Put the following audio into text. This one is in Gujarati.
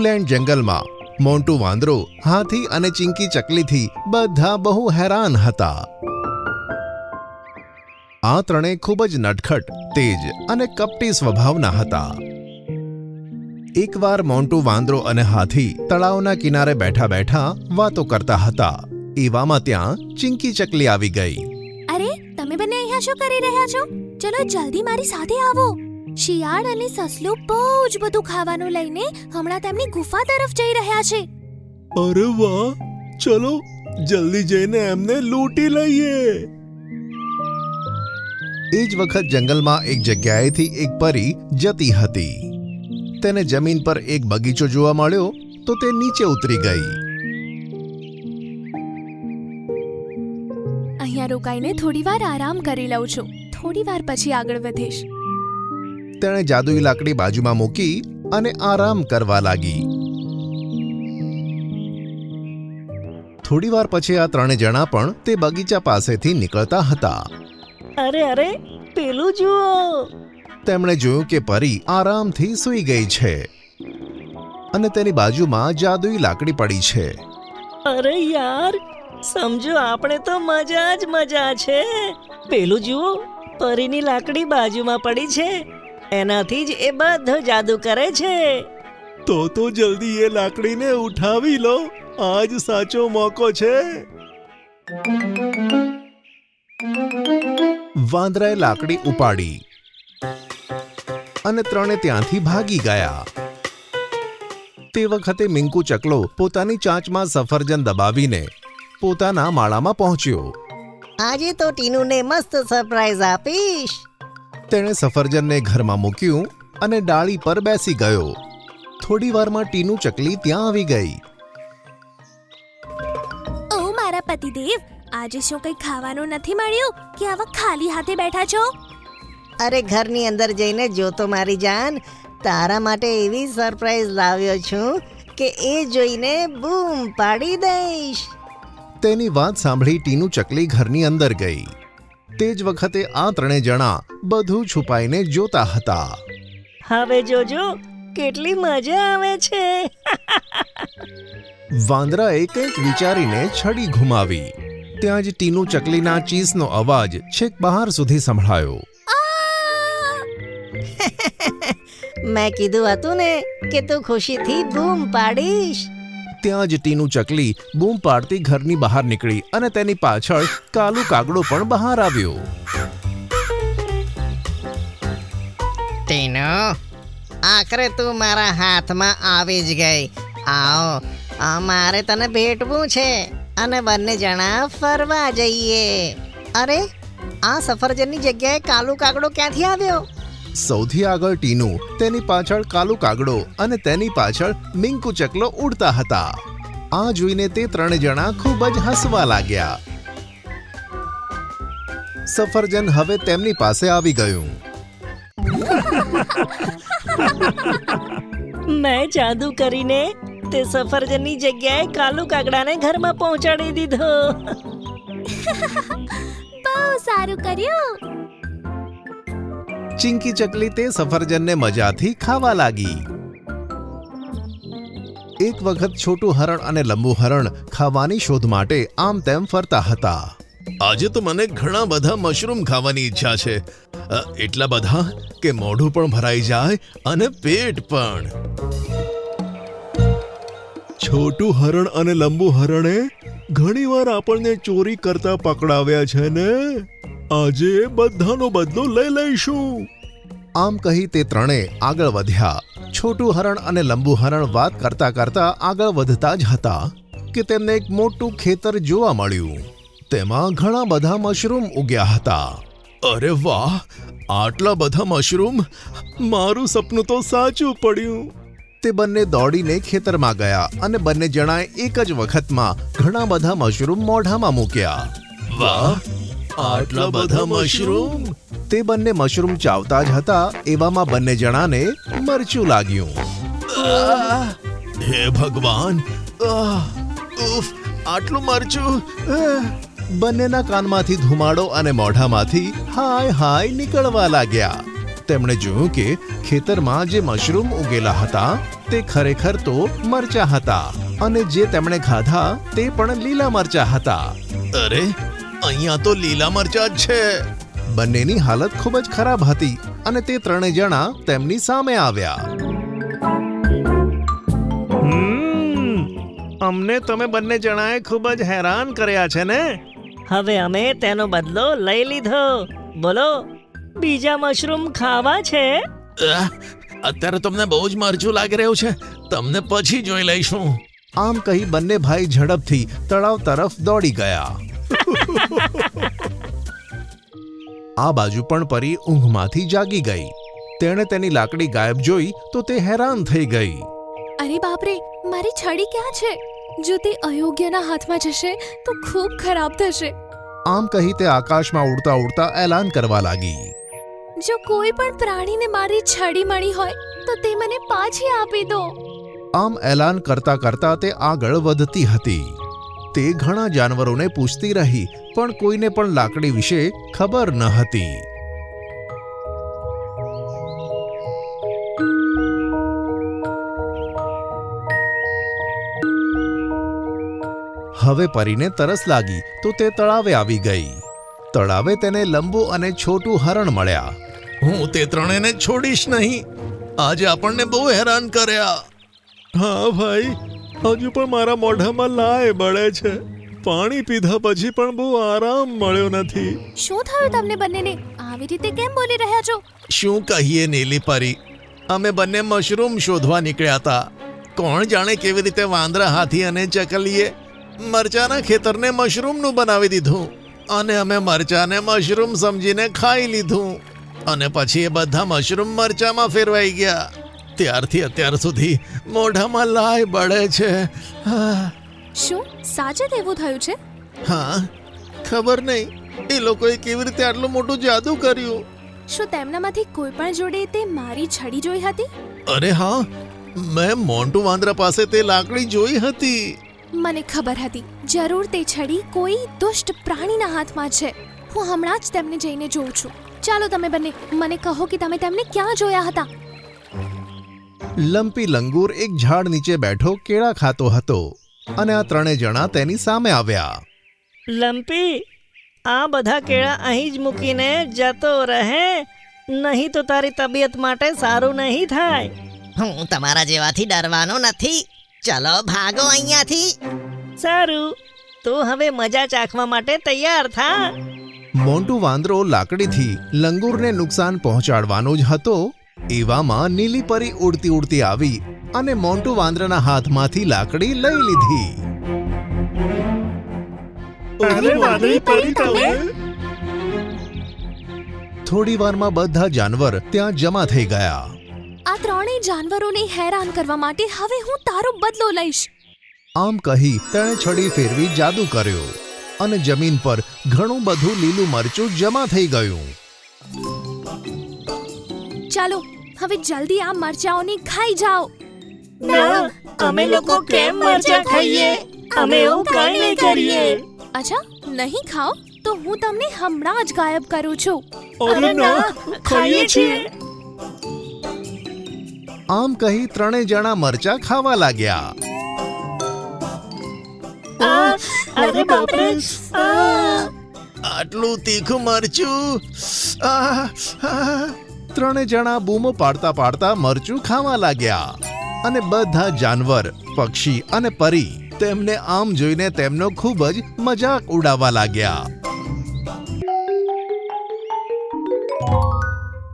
બ્લુલેન્ડ જંગલમાં મોન્ટુ વાંદરો, હાથી અને ચિંકી ચકલીથી બધા બહુ હેરાન હતા. આ ત્રણેય ખૂબ જ નટખટ, તેજ અને કપટી સ્વભાવના હતા. એકવાર મોન્ટુ વાંદરો અને હાથી તળાવના કિનારે બેઠા બેઠા વાતો કરતા હતા. એવામાં ત્યાં ચિંકી ચકલી આવી ગઈ. અરે, તમે બંને અહીંયા શું કરી રહ્યા છો? ચલો જલ્દી મારી સાથે આવો. શિયાળ અને સસલું બહુ જ બધું ખાવાનું લઈને હમણાં તેમની ગુફા તરફ જઈ રહ્યા છે. અરે વાહ, ચલો જલ્દી જઈને એમને લૂંટી લઈએ. એ જ વખત જંગલમાં એક જગ્યાએથી એક પરી જતી હતી. તેને જમીન પર એક બગીચો જોવા મળ્યો તો તે નીચે ઉતરી ગઈ. અહીંયા રોકાઈને થોડી વાર આરામ કરી લઉં છું. થોડી વાર પછી આગળ વધીશ. તેણે જાદુઈ લાકડી બાજુમાં મૂકી અને આરામ કરવા લાગી. થોડી વાર પછી આ ત્રણે જણા પણ તે બગીચા પાસેથી નીકળતા હતા. અરે અરે, પેલું જુઓ. તેમણે જોયું કે પરી આરામથી સૂઈ ગઈ છે અને તેની બાજુમાં જાદુઈ લાકડી પડી છે. અરે યાર, સમજો આપણે તો મજા જ મજા છે. પેલું જુઓ, પરીની લાકડી બાજુમાં પડી છે. એનાથી જ એ બધો જાદુ કરે છે. તો જલ્દી એ લાકડીને ઉઠાવી લો. આજ સાચો મોકો છે. વાંદરાએ લાકડી ઉપાડી અને ત્રણે ત્યાંથી ભાગી ગયા. તે વખતે મિંકુ ચકલો પોતાની ચાંચમાં સફરજન દબાવીને પોતાના માળામાં પહોંચ્યો. આજે તો ટીનુને મસ્ત સરપ્રાઈઝ આપીશ. તેણે સફરજનને ઘરમાં મૂક્યું અને ડાળી પર બેસી ગયો. થોડી વારમાં ટીનુ ચકલી ત્યાં આવી ગઈ. ઓ મારા પતિદેવ, આજે શું કંઈ ખાવાનું નથી મળ્યું કે આવા ખાલી હાથે બેઠા છો? અરે, ઘરની અંદર જઈને જોતો મારી જાન. તારા માટે એવી સરપ્રાઈઝ લાવ્યો છું કે એ જોઈને બૂમ પાડી દઈશ. તેની વાત સાંભળી ટીનુ ચકલી ઘરની અંદર ગઈ. તે જ વખતે આ ત્રણે જણા બધું છુપાઈને જોતા હતા. હવે જોજો કેટલી મજા આવે છે. વાંદરાએ કંઈક વિચારીને છડી ઘુમાવી. ત્યાં જ ટીનુ ચકલીના ચીસનો અવાજ છેક બહાર સુધી સંભળાયો. મેં કીધું હતું ને કે તું ખુશીથી બૂમ પાડીશ. ત્યાં જ ટીનુ ચકલી બૂમ પાડતી ઘરની બહાર નીકળી અને તેની પાછળ કાલુ કાગડો પણ બહાર આવ્યો. ટીનુ, આખરે તું મારા હાથમાં આવી જ ગઈ. આવો, મારે તને ભેટવું છે અને બંને જણા ફરવા જઈએ. અરે, આ સફરજનની જગ્યાએ કાલુ કાગડો ક્યાંથી આવ્યો? સૌથી આગળ ટીનુ, તેની પાછળ કાલુ કાગડો અને તેની પાછળ મિંકુ ચકલો ઉડતા હતા. આ જોઈને તે ત્રણે જણા ખૂબ જ હસવા લાગ્યા. સફરજન હવે તેમની પાસે આવી ગયું. મેં જાદુ કરીને તે સફરજનની જગ્યાએ કાલુ કાગડાને ઘરમાં પહોંચાડી દીધો. બહુ સારું કર્યું. ચિંકી ચકલી તે સફરજનને મજાથી ખાવા લાગી. એક વખત છોટું હરણ અને લંબુ હરણ ખાવાની શોધ માટે આમ તેમ ફરતા હતા. આજે તો મને ઘણા બધા મશરૂમ ખાવાની ઈચ્છા છે. એટલા બધા કે મોઢું પણ ભરાઈ જાય અને પેટ પણ. છોટું હરણ અને લંબુ હરણે ઘણીવાર આપણને ચોરી કરતા પકડાવ્યા છે ને. આજે બધાનો બદલો લઈ લઈશું. આમ કહી તે ત્રણે આગળ વધ્યા. છોટું હરણ અને લંબુ હરણ વાત કરતા કરતા આગળ વધતા જ હતા કે તેમને એક મોટું ખેતર જોવા મળ્યું. તેમાં ઘણા બધા મશરૂમ ઉગ્યા હતા. અરે વાહ, આટલા બધા મશરૂમ! મારું સપનું તો સાચું પડ્યું. તે બંને દોડીને ખેતરમાં ગયા અને બંને જણાએ એક જ વખતમાં ઘણા બધા મશરૂમ મોઢામાં મૂક્યા. વાહ, આટલા બધા મશરૂમ! તે બંને મશરૂમ ચાવતા જ હતા એવામાં બંને જણાને મરચું લાગ્યું. હે ભગવાન! ઉફ, આટલું મરચું! બંનેના કાનમાંથી ધુમાડો અને મોઢામાંથી હાય હાય નીકળવા લાગ્યા. તેમણે જોયું કે ખેતરમાં જે મશરૂમ ઉગેલા હતા તે ખરેખર તો મરચા હતા અને જે તેમણે ખાધા તે પણ લીલા મરચા હતા. અરે, અહીંયા તો લીલા મરચા જ છે. બંનેની હાલત ખૂબ જ ખરાબ હતી અને તે ત્રણેય જણા તેમની સામે આવ્યા. અમને તમે બંને જણાએ ખૂબ જ હેરાન કર્યા છે ને. હવે અમે તેનો બદલો લઈ લીધો. બોલો, બીજા મશરૂમ ખાવા છે? અત્યારે તમને બહુ જ મરચું લાગી રહ્યું છે. તમને પછી જોઈ લઈશું. આમ કહી બંને ભાઈ ઝડપથી તળાવ તરફ દોડી ગયા. આ બાજુ પણ પરી ઊંઘમાંથી જાગી ગઈ. તેણે તેની લાકડી ગાયબ જોઈ તો તે હેરાન થઈ ગઈ. અરે બાપરે, મારી છડી ક્યાં છે? જો તે અયોગ્યના હાથમાં જશે તો ખૂબ ખરાબ થશે. આમ કહી તે આકાશમાં ઉડતા ઉડતા એલાન કરવા લાગી. જો કોઈ પણ પ્રાણીને મારી છડી મળી હોય તો તે મને પાછી આપી દો. આમ એલાન કરતા કરતા તે આગળ વધતી હતી. તે ઘણા જાનવરોને પૂછતી રહી પણ કોઈને પણ લાકડી વિશે ખબર ન હતી. હવે પરીને તરસ લાગી તો તે તળાવે આવી ગઈ. તળાવે તેને લંબુ અને છોટું હરણ મળ્યા. હું તે ત્રણેયને છોડીશ નહીં. આજે આપણને બહુ હેરાન કર્યા. હા ભાઈ, હજુ પણ મારા મોઢામાં લાય બળે છે. પાણી પીધા પછી પણ બહુ આરામ મળ્યો નથી. શું થયું તમને બંનેને? આવી રીતે કેમ બોલી રહ્યા છો? શું કહીએ નીલી પરી, અમે બંને મશરૂમ શોધવા નીકળ્યા હતા. કોણ જાણે કેવી રીતે વાંદરા, હાથી અને ચકલીએ મરચાના ખેતરને મશરૂમનું બનાવી દીધું અને અમે મરચાને મશરૂમ સમજીને ખાઈ લીધું અને પછી એ બધા મશરૂમ મરચામાં ફેરવાઈ ગયા. ત્યારથી અત્યાર સુધી મોઢામાં લાય બળે છે. શું સાચે જ એવું થયું છે? હા, ખબર નહીં એ લોકોએ કેવી રીતે આટલું મોટું જાદુ કર્યું. શું તેમનામાંથી કોઈ પણ જોડે તે મારી છડી જોઈ હતી? અરે હા, મેં મોન્ટુ વાંદરા પાસે તે લાકડી જોઈ હતી. મને ખબર હતી જરૂર તે છડી કોઈ દુષ્ટ પ્રાણીના હાથમાં છે. હું હમણાં જ તેમને જઈને જોઉં છું. ચાલો તમે બંને મને કહો કે તમે તેમને ક્યાં જોયા હતા? લંપી લંગૂર એક ઝાડ નીચે બેઠો કેળા ખાતો હતો અને આ ત્રણેય જણા તેની સામે આવ્યા. લંપી, આ બધા કેળા અહીં જ મૂકીને જતો રહે, નહીં તો તારી તબિયત માટે સારું નહીં થાય. હું તમારા જેવાથી ડરવાનો નથી. ચલો ભાગો અહીંયાથી. સારું, તું હવે મજા ચાખવા માટે તૈયાર થા. મોન્ટુ વાંદરો લાકડીથી લંગૂરને નુકસાન પહોંચાડવાનો જ હતો. એવામાં નીલી પરી ઉડતી ઉડતી આવી અને મોન્ટુ વાંદરાના હાથમાંથી લાકડી લઈ લીધી. અરે વાદળી પરી, તમે? થોડી વારમાં બધા જાનવર ત્યાં જમા થઈ ગયા. આ ત્રણેય જાનવરોને હેરાન કરવા માટે હવે હું તારો બદલો લઈશ. આમ કહી તેણે છડી ફેરવી જાદુ કર્યો અને જમીન પર ઘણું બધું લીલું મરચું જમા થઈ ગયું. ચાલો હવે જલ્દી આ મરચાઓને ખાઈ જાઓ. ના, અમે લોકો કેમ મરચાં ખાઈએ? અમે એવું કંઈ નહીં કરીએ. અચ્છા, નહીં ખાઓ તો હું તમને હમણાં જ ગાયબ કરું છું. અરે ના, ખાઈએ છીએ. આમ કહી ત્રણેય જણા મરચા ખાવા લાગ્યા. અરે બાપરે! આટલું તીખું મરચું! ત્રણે જણા બૂમો પાડતા પાડતા મરચું ખાવા લાગ્યા અને બધા જાનવર, પક્ષી અને પરી તેમને આમ જોઈને તેમનો ખૂબ જ મજાક ઉડાવવા લાગ્યા.